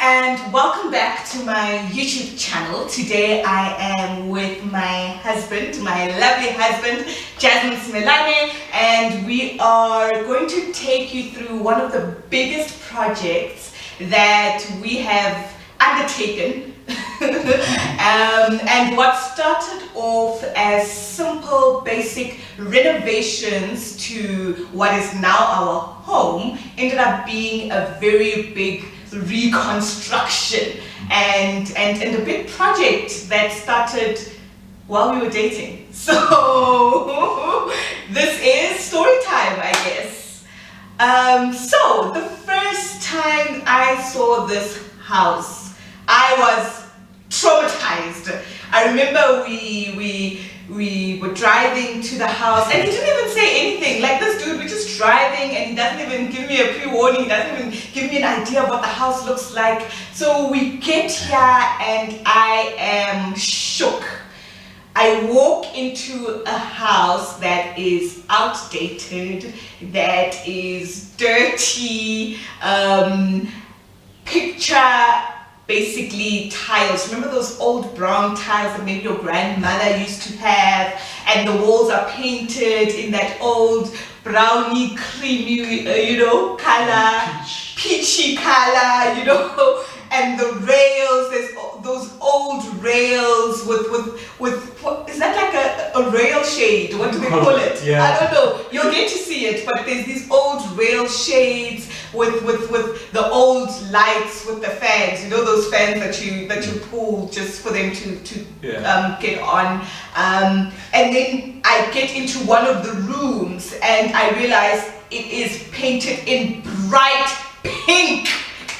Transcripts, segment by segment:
and welcome back to my YouTube channel. Today I am with my husband, my lovely husband, Jasmine Smelane, and we are going to take you through one of the biggest projects that we have undertaken. And what started off as simple basic renovations to what is now our home ended up being a very big reconstruction and a big project that started while we were dating. So this is story time, I guess. So the first time I saw this house, I was traumatized. I remember we were driving to the house and he didn't even say anything. Like, this dude, we're just driving and he doesn't even give me a pre-warning, he doesn't even give me an idea of what the house looks like. So we get here and I am shook. I walk into a house that is outdated, that is dirty, basically tiles. Remember those old brown tiles that maybe your grandmother used to have, and the walls are painted in that old browny, creamy, color, peachy color, and the rails, there's those old rails with what, is that like a rail shade? What do they call it? Yeah. I don't know. You'll get to see it, but there's these old rail shades with the old lights with the fans, those fans that you pull just for them to get on. And then I get into one of the rooms and I realize it is painted in bright pink.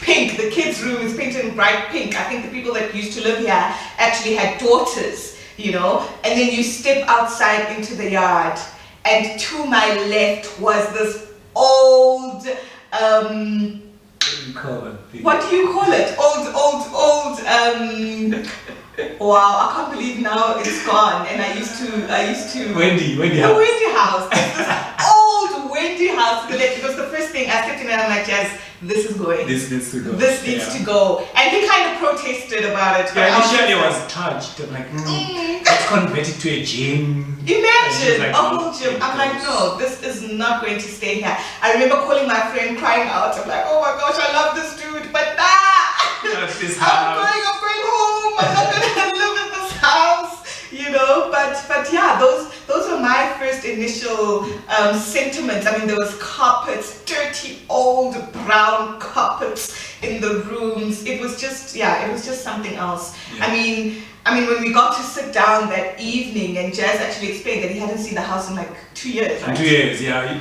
The kids' room is painted in bright pink. I think the people that used to live here actually had daughters, and then you step outside into the yard and to my left was this old, what do you call it? Old, wow, I can't believe now it's gone. And I used to Wendy house. Wendy house. This old Wendy house. It was the first thing I stepped in and I'm like, Jazz, this is going. This needs to go. This needs to go. And he kind of protested about it. Yeah, initially I was touched. I'm like, let's convert it to a gym. Imagine like, a whole gym. I'm like, no, this is not going to stay here. I remember calling my friend, crying out. I'm like, oh my gosh, I love this dude, but not this house. I'm going home. I'm not going to live in this house. But yeah, those were my first initial sentiments. I mean, there was carpets, dirty old brown carpets in the rooms. It was just something else. Yeah. I mean, when we got to sit down that evening, and Jazz actually explained that he hadn't seen the house in like 2 years, right? 2 years, yeah.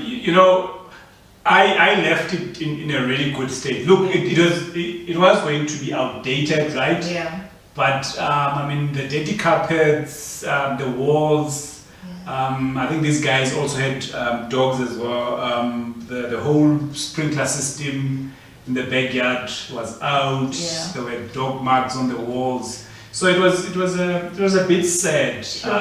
I left it in a really good state. Look, it was going to be outdated, right? Yeah. But the dirty carpets, the walls. I think these guys also had dogs as well. The whole sprinkler system in the backyard was out. Yeah. There were dog marks on the walls. So it was a bit sad. Sure. I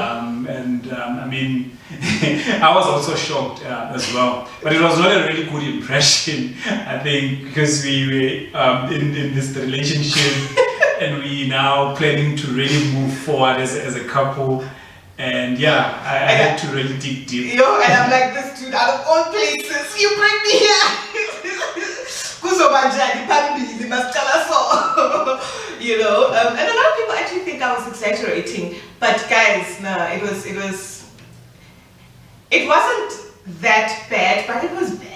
was also shocked as well. But it was not a really good impression, I think, because we were in this relationship. And we now planning to really move forward as a couple. And yeah, I had to really dig deep. And I'm like, this dude, out of all places, you bring me here. And a lot of people actually think I was exaggerating. But guys, no, it wasn't that bad, but it was bad.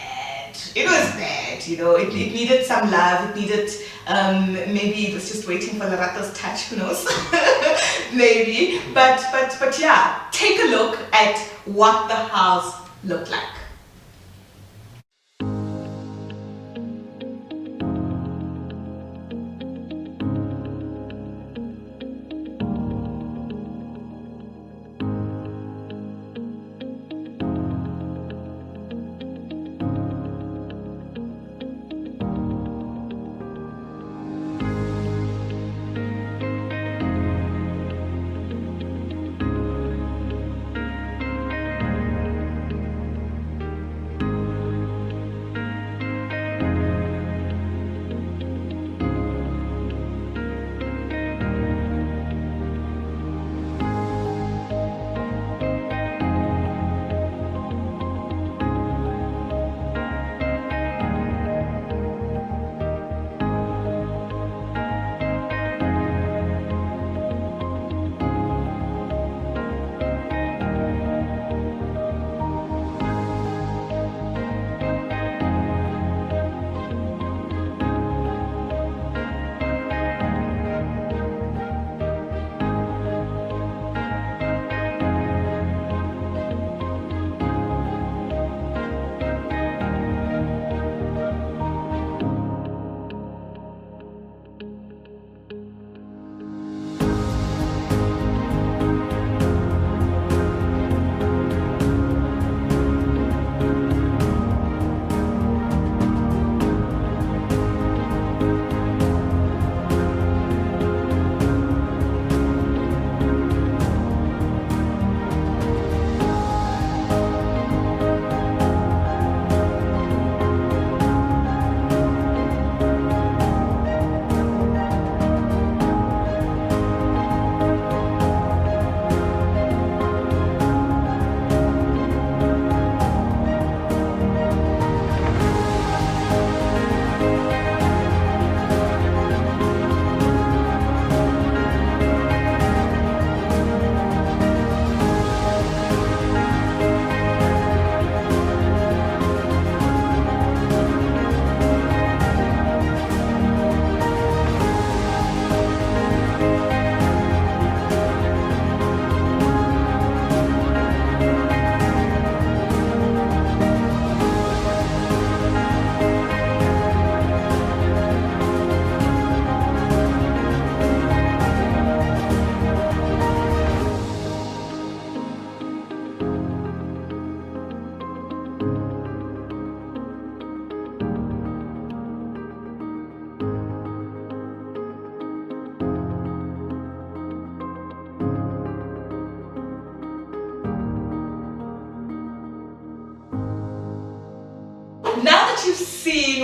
It was bad, it needed some love, it needed, maybe it was just waiting for Larato's touch, who knows, maybe, but yeah, take a look at what the house looked like.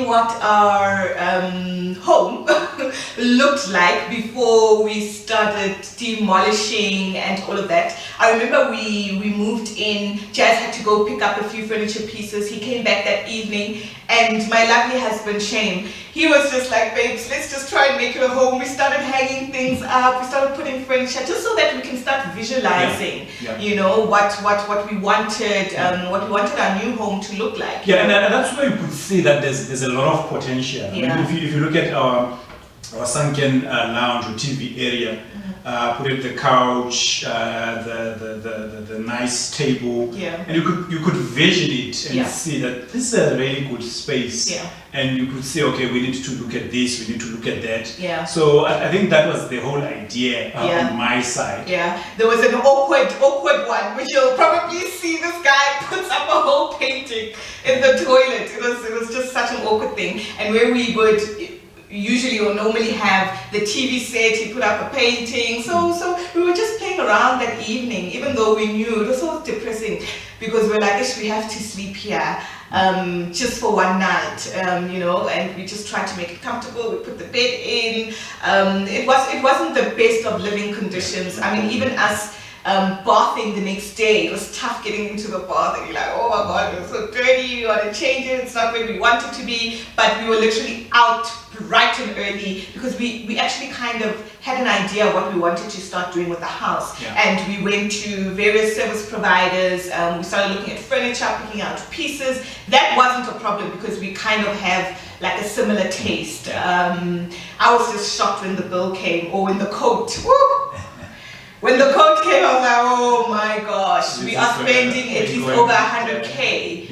what our home looked like before we started demolishing and all of that. I remember we moved in, Jazz had to go pick up a few furniture pieces. He came back that evening, and my lovely husband Shane, he was just like, babes, let's just try and make it a home. We started hanging things up, we started putting furniture just so that we can start visualizing, you know, what we wanted, what we wanted our new home to look like. Yeah, and that's where you could see that there's a lot of potential. I mean, if you look at our sunken lounge or TV area, put it the couch, the nice table, and you could vision it and see that this is a really good space. And you could say, okay, we need to look at this, we need to look at that. So I think that was the whole idea on my side. There was an awkward one, which you'll probably see. This guy puts up a whole painting in the toilet. It was just such an awkward thing. And where we would usually or normally have the TV set, he put up a painting. So we were just playing around that evening, even though we knew it was so depressing, because we're like, we have to sleep here just for one night, you know, and we just tried to make it comfortable. We put the bed in. It wasn't the best of living conditions. I mean, even us bathing the next day, it was tough getting into the bath, and you're like, oh my god, it was so dirty, we want to change it, it's not where we want it to be. But we were literally out bright and early, because we actually kind of had an idea of what we wanted to start doing with the house. And we went to various service providers, we started looking at furniture, picking out pieces. That wasn't a problem, because we kind of have like a similar taste. I was just shocked when the bill came, or when the coat, when the coat came, I was like, oh my gosh, we are spending at least over 100K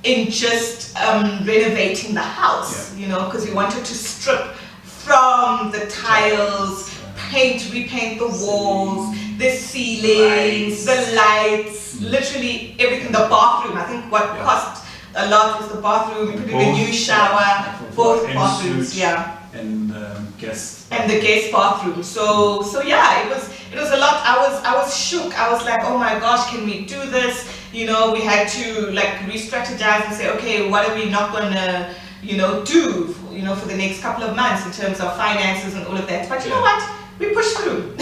in just renovating the house, you know, because we wanted to strip from the tiles, repaint the walls, the ceilings, the lights, literally everything. The bathroom, I think what cost a lot was the bathroom. We put in a new shower, both bathrooms, and guest and the guest bathroom. So yeah, it was a lot. I was shook. I was like, oh my gosh, can we do this? You know, we had to like re-strategize and say, okay, what are we not gonna, you know, do, you know, for the next couple of months in terms of finances and all of that. But you know what? We pushed through.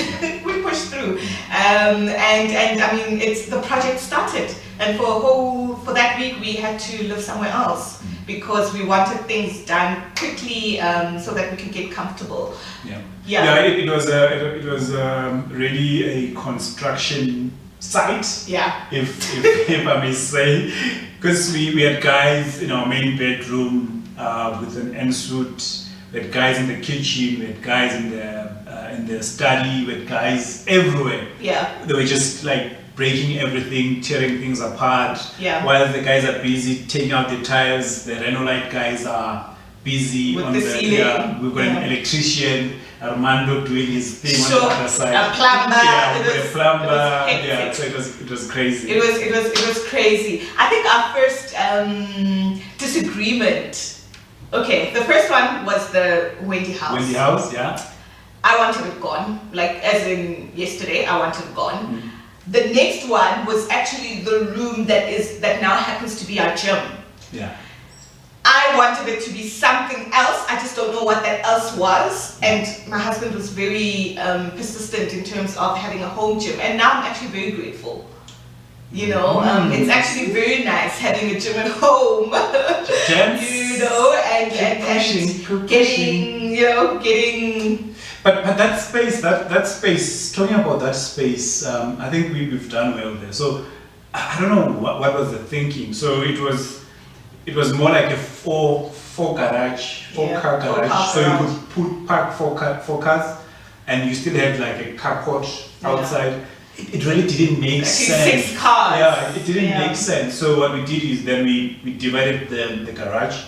We pushed through. And I mean, the project started, and for that week we had to live somewhere else, because we wanted things done quickly, so that we could get comfortable. It was really a construction site, if I may say, because we had guys in our main bedroom with an ensuite, we had guys in the kitchen, we had guys in the study, we had guys everywhere. They were just like breaking everything, tearing things apart. While the guys are busy taking out the tiles, the Renolite guys are busy with on the ceiling. We've got an electrician, Armando, doing his thing on the other side. A plumber. A plumber. So it was crazy. It was crazy. I think our first disagreement. Okay, the first one was the Wendy house. Wendy house, I wanted it gone. Like, as in yesterday, I wanted it gone. The next one was actually the room that now happens to be our gym. I wanted it to be something else. I just don't know what that else was. And my husband was very persistent in terms of having a home gym. And now I'm actually very grateful. You know, it's actually very nice having a gym at home. You know, and getting. But that space, talking about that space, I think we've done well there. So I don't know what was the thinking. So it was more like a four car garage. So you could park four cars, and you still had like a carport outside. It really didn't make sense. 6 cars. It didn't make sense. So what we did is then we divided the garage.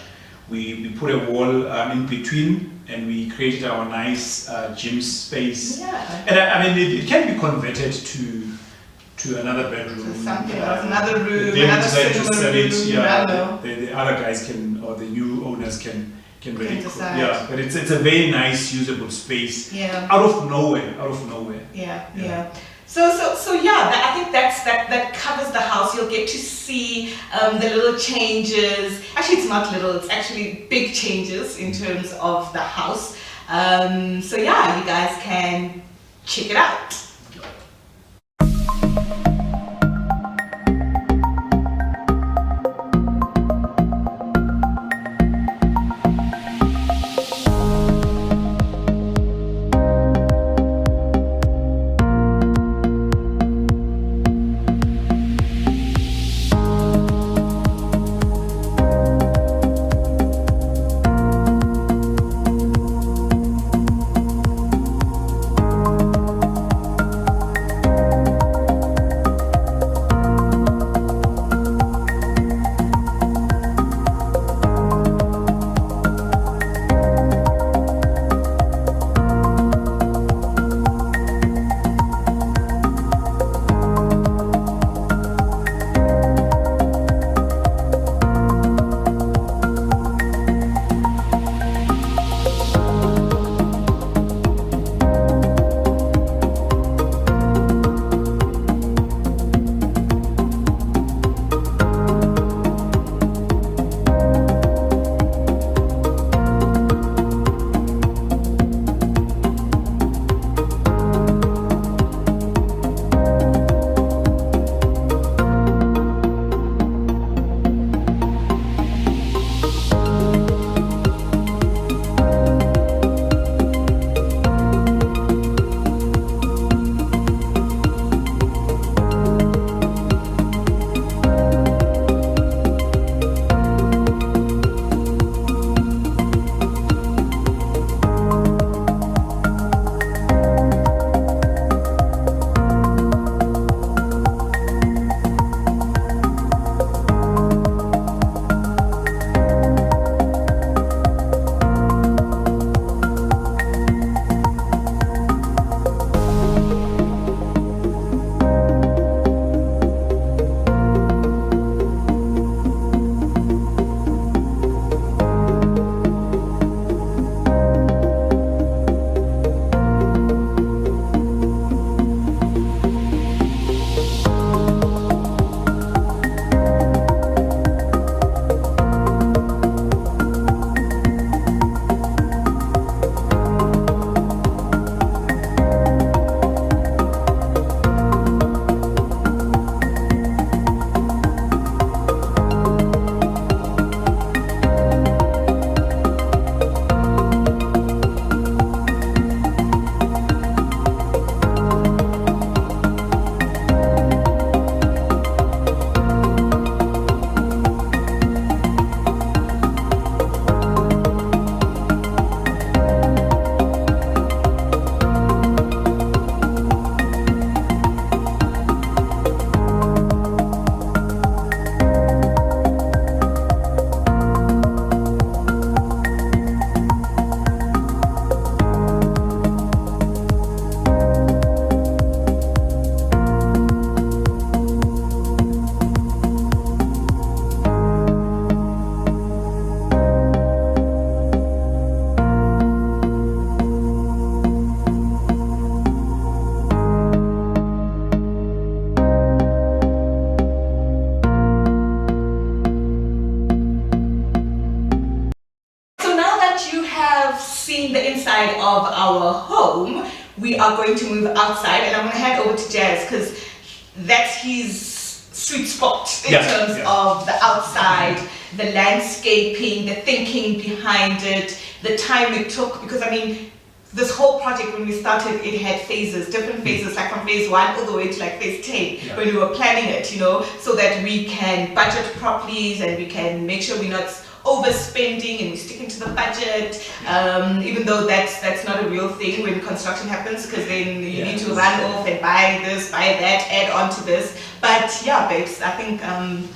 We put a wall in between, and we created our nice gym space. And I mean, it can be converted to another bedroom. To something else, another room, they another decide to sell it. room. The other guys can, or the new owners can really decide. but it's a very nice usable space. Yeah. Out of nowhere. So yeah, I think that covers the house. You'll get to see the little changes. Actually, it's not little; it's actually big changes in terms of the house. So yeah, you guys can check it out. Seen the inside of our home, we are going to move outside, and I'm going to hand over to Jazz because that's his sweet spot in terms of the outside, the landscaping, the thinking behind it, the time it took. Because I mean, this whole project, when we started, it had phases, different phases, like from phase 1 all the way to like phase 10, when we were planning it, you know, so that we can budget properly and we can make sure we're not overspending and we're sticking to the budget, even though that's not a real thing when construction happens, because then you need to run off and buy this, buy that, add on to this. But yeah, babes, I think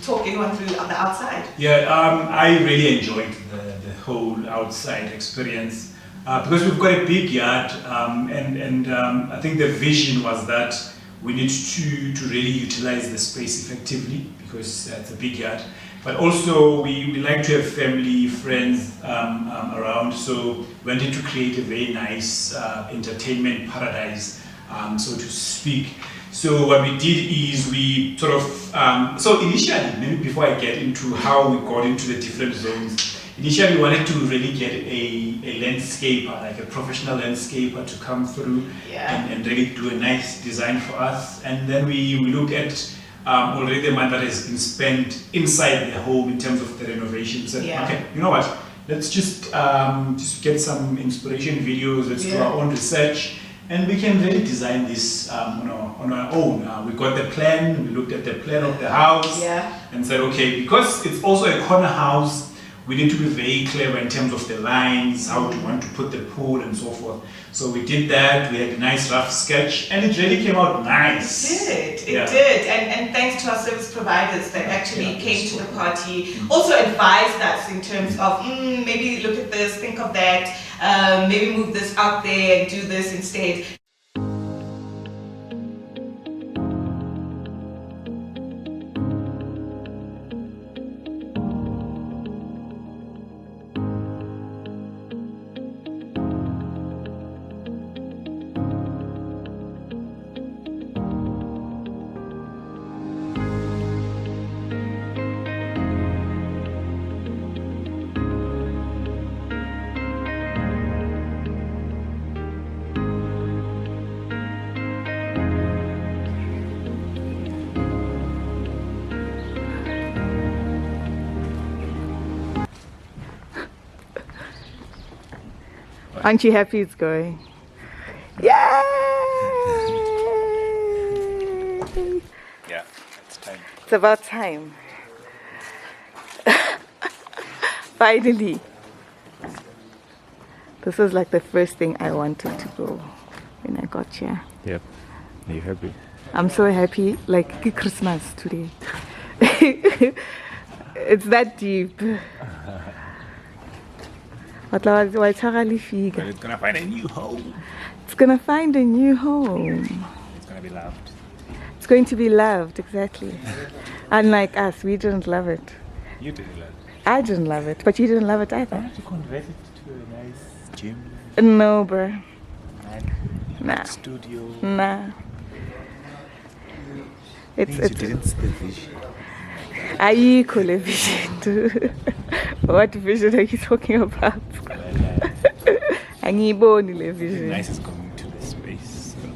talk everyone through on the outside. I really enjoyed the whole outside experience because we've got a big yard, and I think the vision was that we need to really utilize the space effectively because it's a big yard. But also we like to have family, friends around, so we wanted to create a very nice entertainment paradise, so to speak. So what we did is we sort of, so initially, maybe before I get into how we got into the different zones, initially we wanted to really get a landscaper, like a professional landscaper to come through and really do a nice design for us. And then we looked at already the money that has been spent inside the home in terms of the renovations. And okay, you know what? Let's just get some inspiration videos. Let's do our own research, and we can really design this on our own. We got the plan. We looked at the plan of the house and said, okay, because it's also a corner house, we need to be very clever in terms of the lines, how we want to put the pool and so forth. So we did that. We had a nice rough sketch, and it really came out nice. It did. And thanks to our service providers that actually came to the party, also advised us in terms of maybe look at this, think of that, maybe move this out there and do this instead. Aren't you happy it's going? Yay! Yeah, it's time. It's about time. Finally. This was like the first thing I wanted to go when I got here. Yep. Are you happy? I'm so happy, like Christmas today. It's that deep. But it's gonna find a new home. It's gonna find a new home. It's gonna be loved. It's going to be loved, exactly. Unlike us, we didn't love it. You didn't love it. I didn't love it, but you didn't love it either. Why don't you convert it to a nice gym? No, bruh. Nah. Studio. Nah. You didn't see the vision. Ayikho le vision. What vision are you talking about? Angiyiboni le Something vision. nice is coming to the space. So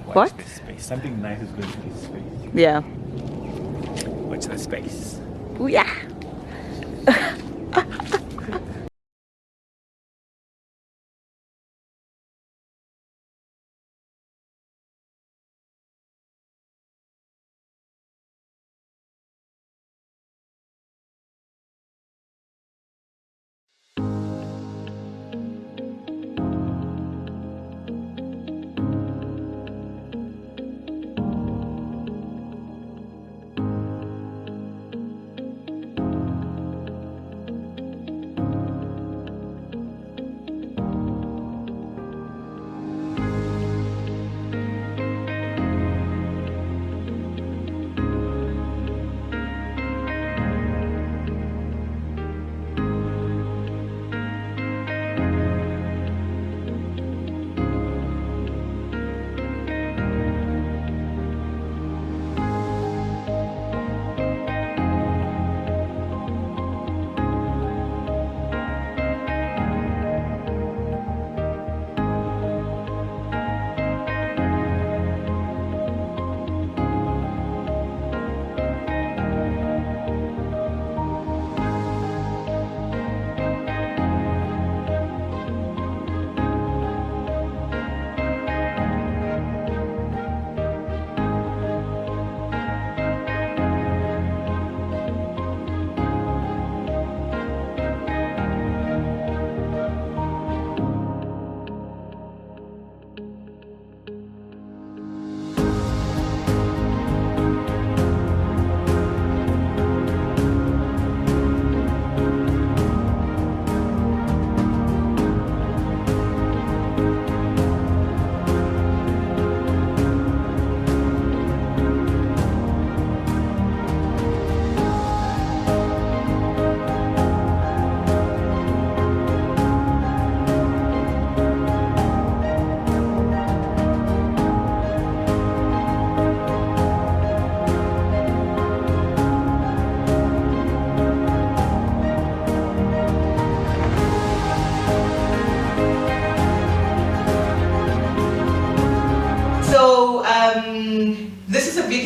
watch What? the space. Something nice is going to the space. Yeah. Watch the space. Ooh, yeah.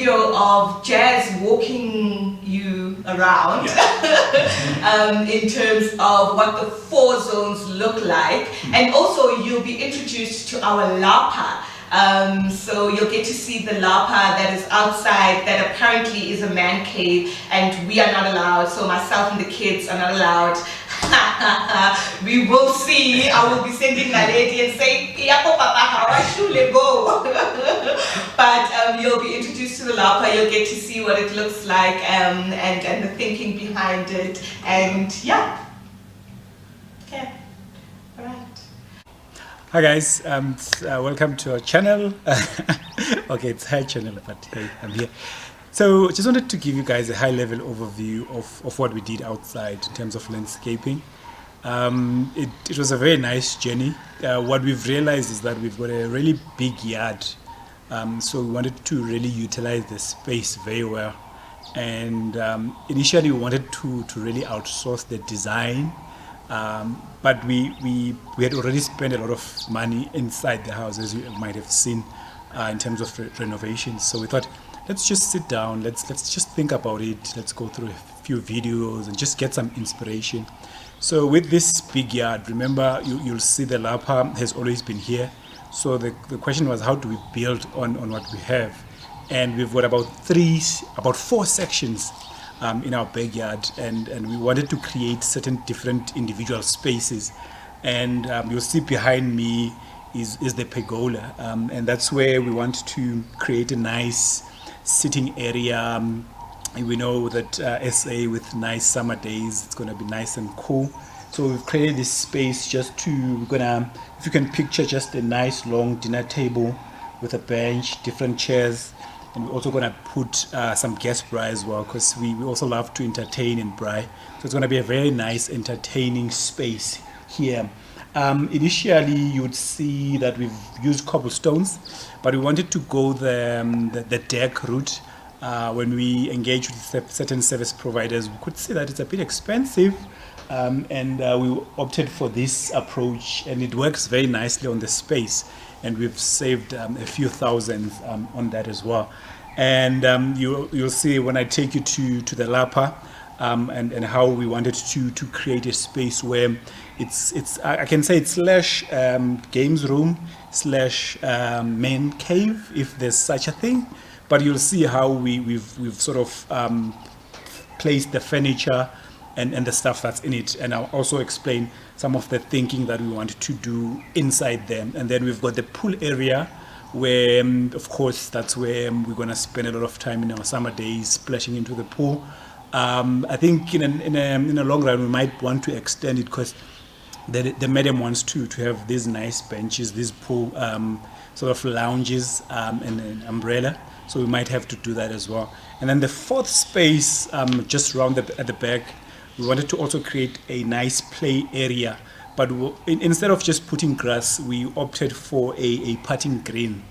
video of Jazz walking you around in terms of what the 4 zones look like. And also you'll be introduced to our Lapa. So you'll get to see the Lapa that is outside, that apparently is a man cave, and we are not allowed. So myself and the kids are not allowed. We will see. I will be sending my lady and saying, "Yapo papa, how I should go." But you'll be introduced to the Lapa. You'll get to see what it looks like, and the thinking behind it. And yeah. Okay. All right. Hi guys, welcome to our channel. Okay, it's her channel, but hey, I'm here. So just wanted to give you guys a high-level overview of what we did outside in terms of landscaping. It was a very nice journey. What we've realized is that we've got a really big yard, so we wanted to really utilize the space very well. And initially we wanted to really outsource the design, but we had already spent a lot of money inside the house, as you might have seen, in terms of renovations. So we thought, let's just sit down, let's just think about it, let's go through a few videos and just get some inspiration. So with this big yard, remember, you'll see the Lapa has always been here. So the question was, how do we build on what we have? And we've got about 4 sections in our backyard, and we wanted to create certain different individual spaces. And you'll see behind me is the pergola, and that's where we want to create a nice sitting area. We know that SA with nice summer days, it's going to be nice and cool. So we've created this space just to, if you can picture, just a nice long dinner table with a bench, different chairs. And we're also going to put some guest braai as well, because we also love to entertain and braai. So it's going to be a very nice entertaining space here. Initially you would see that we've used cobblestones, but we wanted to go the deck route. When we engage with certain service providers, we could see that it's a bit expensive, and we opted for this approach, and it works very nicely on the space, and we've saved a few thousands on that as well. And you'll see when I take you to the Lapa, and how we wanted to create a space where it's I can say it's slash games room slash man cave, if there's such a thing. But you'll see how we've sort of placed the furniture and the stuff that's in it, and I'll also explain some of the thinking that we wanted to do inside them. And then we've got the pool area, where of course that's where we're going to spend a lot of time in our summer days splashing into the pool. I think in a long run we might want to extend it, because the madam wants to have these nice benches, these pool sort of lounges, and an umbrella. So we might have to do that as well. And then the 4th space, just round at the back, we wanted to also create a nice play area. But instead of just putting grass, we opted for a putting green.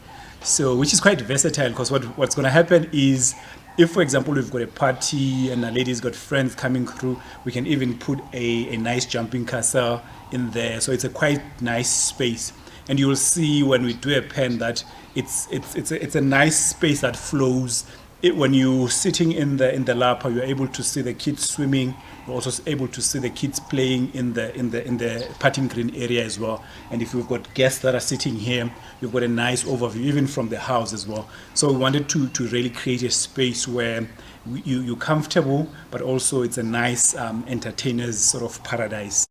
So, which is quite versatile, because what's going to happen is, if for example we've got a party and a lady's got friends coming through, we can even put a nice jumping castle in there. So it's a quite nice space. And you'll see when we do a pen that it's a nice space that flows. When you're sitting in the Lapa, you're able to see the kids swimming. You're also able to see the kids playing in the putting green area as well. And if you've got guests that are sitting here, you've got a nice overview even from the house as well. So we wanted to really create a space where you're comfortable, but also it's a nice entertainer's sort of paradise.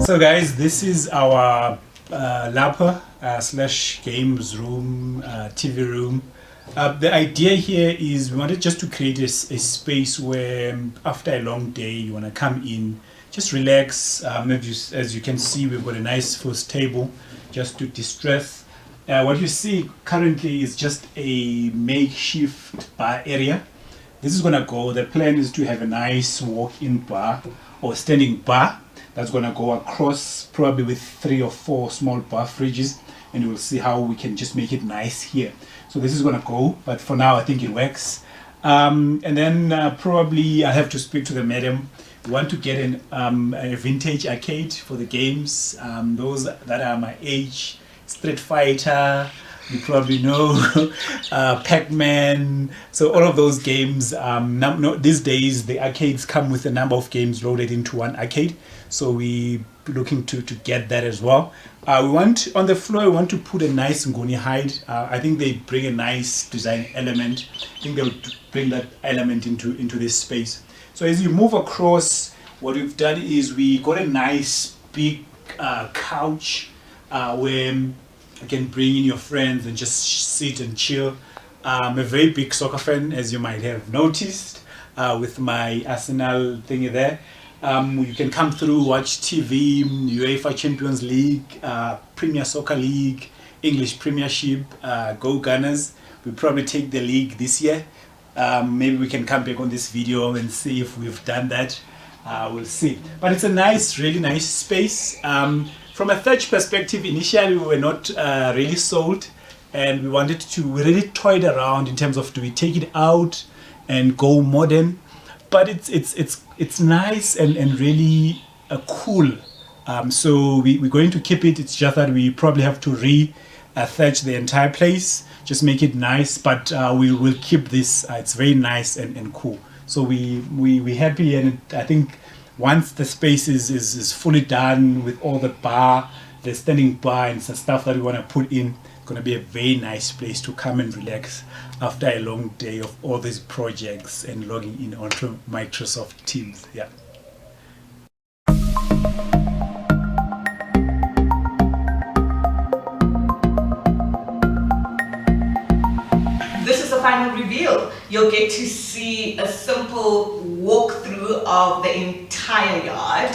So guys, this is our Lapa slash games room, TV room. The idea here is we wanted just to create a space where after a long day you want to come in, just relax. As you can see, we've got a nice first table just to distress. What you see currently is just a makeshift bar area. This is going to go, the plan is to have a nice walk-in bar or standing bar that's going to go across, probably with 3 or 4 small bar fridges, and we'll see how we can just make it nice here. So this is going to go, but for now I think it works. And then probably I have to speak to the madam. We want to get a vintage arcade for the games, those that are my age. Street Fighter, you probably know, Pac-Man. So all of those games, these days the arcades come with a number of games loaded into one arcade. So we looking to get that as well. We want, on the floor, we want to put a nice ngoni hide. I think they bring a nice design element. I think they'll bring that element into this space. So as you move across, what we've done is we got a nice big couch where you can bring in your friends and just sit and chill. I'm a very big soccer fan, as you might have noticed, with my Arsenal thingy there. You can come through, watch TV, UEFA Champions League, Premier Soccer League, English Premiership, Go Gunners. We'll probably take the league this year. Maybe we can come back on this video and see if we've done that. We'll see. But it's a nice, really nice space. From a Thatch perspective, initially we were not really sold, and we wanted to, we really toyed around in terms of, do we take it out and go modern? But it's nice and really cool. So we're going to keep it. It's just that we probably have to thatch the entire place, just make it nice, but we will keep this. It's very nice and cool. So we happy, and I think once the space is fully done with all the standing bar and some stuff that we want to put in, it's going to be a very nice place to come and relax after a long day of all these projects and logging in onto Microsoft Teams. Yeah. This is the final reveal. You'll get to see a simple walkthrough of the entire yard.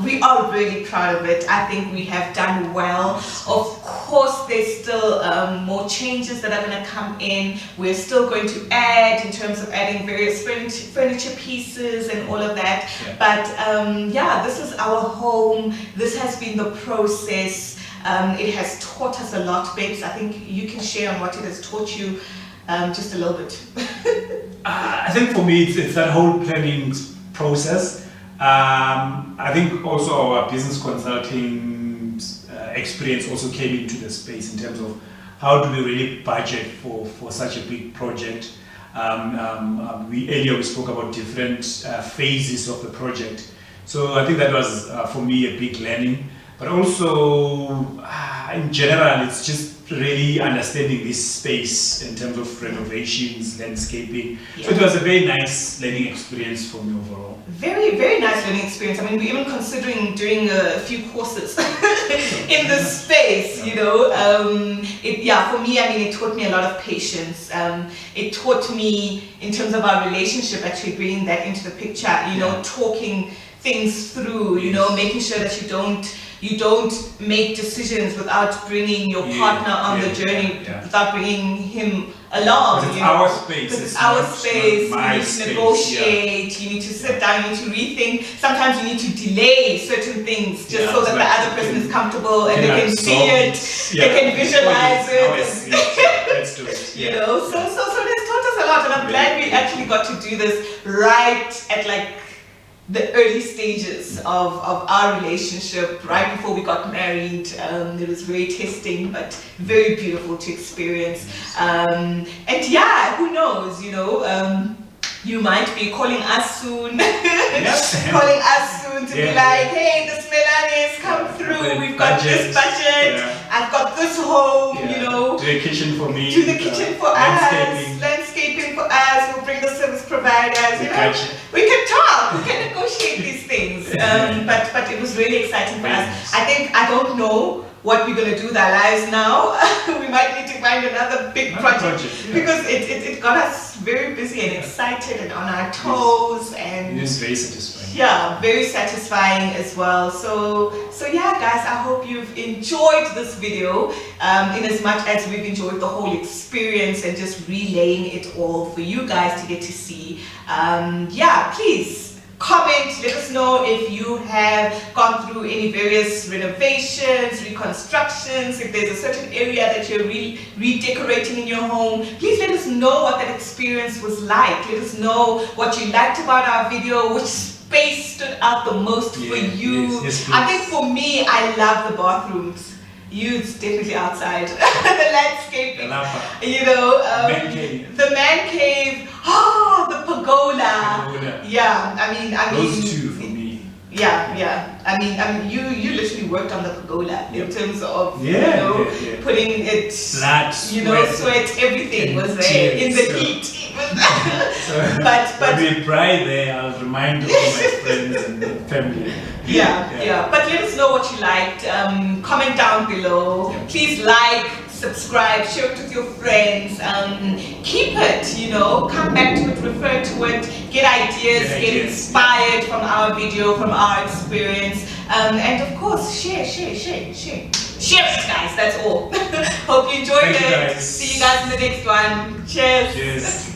We are really proud of it. I think we have done well. Of course, there's still more changes that are going to come in. We're still going to add in terms of adding various furniture pieces and all of that. Yeah. But yeah, this is our home. This has been the process. It has taught us a lot, babes. I think you can share on what it has taught you just a little bit. I think for me, it's that whole planning process. I think also our business consulting experience also came into the space in terms of how do we really budget for such a big project. Earlier we spoke about different phases of the project. So I think that was for me a big learning. But also, in general, it's just really understanding this space in terms of renovations, landscaping. Yeah. So it was a very nice learning experience for me overall. Very, very nice learning experience. I mean, we're even considering doing a few courses in this space, you know. For me, I mean, it taught me a lot of patience. It taught me, in terms of our relationship, actually bringing that into the picture, you know, talking things through, you know, making sure that you don't make decisions without bringing your partner on the journey, without bringing him along. It's our space. It's our space. You need to negotiate. Yeah. You need to sit down. You need to rethink. Sometimes you need to delay certain things just so that the other person is comfortable and they can see it. They can visualize it. Let's do it. You know. So this taught us a lot, and I'm glad we actually got to do this right at like the early stages of our relationship, right before we got married. It was very testing, but very beautiful to experience. And yeah, who knows, you know, you might be calling us soon, calling us soon to be like, hey, the Smelanis, come through, we've got this budget, I've got this home, you know. Do the kitchen for me. Do the kitchen for us, landscaping for us, we'll bring the service providers, you know. We can talk, we can negotiate these things. But it was really exciting for us. I don't know what we're going to do with our lives now. We might need to find another big project because it got us very busy and excited and on our toes. And it is very satisfying. Yeah, very satisfying as well. So yeah, guys, I hope you've enjoyed this video in as much as we've enjoyed the whole experience and just relaying it all for you guys to get to see. Yeah, please comment, let us know if you have gone through any various renovations, reconstructions, if there's a certain area that you're redecorating in your home. Please let us know what that experience was like. Let us know what you liked about our video, which space stood out the most for you. Yes, I think for me, I love the bathrooms. It's definitely outside. The landscaping. The Lapa. You know, Man cave. the man cave. Oh, the pergola. Yeah, I mean, those two for me. Yeah. I mean, you literally worked on the pergola in terms of putting it. Blood, sweat, everything was there in the heat. but when we pray there, I'll remind all my friends and family. Yeah. But let us know what you liked. Comment down below. Yeah. Please like, subscribe, share it with your friends. Keep it, come back to it, refer to it, get ideas, get inspired from our video, from our experience. And of course, share. Share it, guys. That's all. Hope you enjoyed it. Guys. See you guys in the next one. Cheers. Cheers.